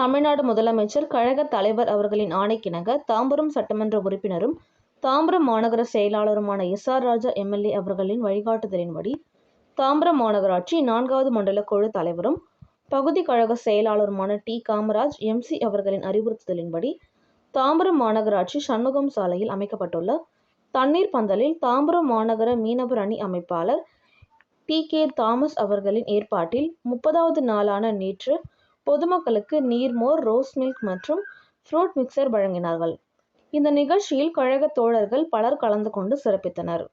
தமிழ்நாடு முதலமைச்சர் கழக தலைவர் அவர்களின் ஆணைக்கிணங்க தாம்பரம் சட்டமன்ற உறுப்பினரும் தாம்பரம் மாநகர செயலாளருமான எஸ்.ஆர். ராஜா எம்.எல்.ஏ. அவர்களின் வழிகாட்டுதலின்படி தாம்பரம் மாநகராட்சி 4வது மண்டல குழு தலைவரும் பகுதி கழக செயலாளருமான டி. காமராஜ் எம்.சி. அவர்களின் அறிவுறுத்தலின்படி தாம்பரம் மாநகராட்சி சண்முகம் சாலையில் அமைக்கப்பட்டுள்ள தண்ணீர் பந்தலில் தாம்பரம் மாநகர மீனவர் அணி அமைப்பாளர் டி. கே. தாமஸ் அவர்களின் ஏற்பாட்டில் 30வது நாளான நேற்று பொதுமக்களுக்கு நீர்மோர், ரோஸ் மில்க் மற்றும் ஃப்ரூட் மிக்சர் வழங்கினார்கள். இந்த நிகழ்ச்சியில் கழக தோழர்கள் பலர் கலந்து கொண்டு சிறப்பித்தனர்.